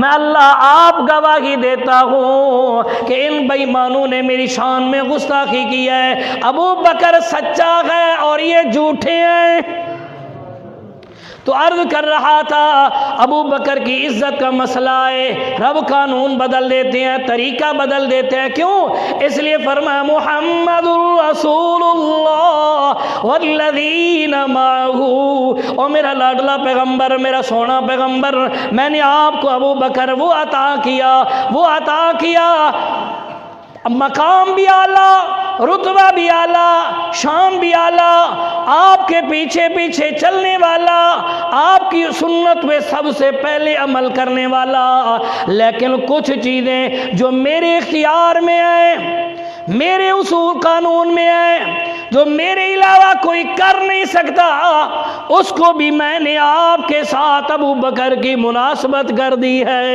मैं अल्लाह आप गवाही देता हूँ कि इन बेईमानों ने मेरी शान में गुस्ताखी की है। अबू बकर सच्चा है और ये झूठे हैं। तो अर्ज कर रहा था अबू बकर की इज्जत का मसला है, रब कानून बदल देते हैं, तरीका बदल देते हैं। क्यों? इसलिए फरमाया मुहम्मदुर रसूलुल्लाह वल्लज़ीना माहू, ओ मेरा लाडला पैगंबर, मेरा सोना पैगंबर, मैंने आपको अबू बकर वो अता किया, मकाम भी आला, रुतबा भी आला, शान भी आला, आपके पीछे पीछे चलने वाला, आपकी सुन्नत में सबसे पहले अमल करने वाला। लेकिन कुछ चीज़ें जो मेरे इख्तियार में आए, मेरे उसूल कानून में आए, जो मेरे अलावा कोई कर नहीं सकता, उसको भी मैंने आपके साथ अबू बकर की मुनासबत कर दी है।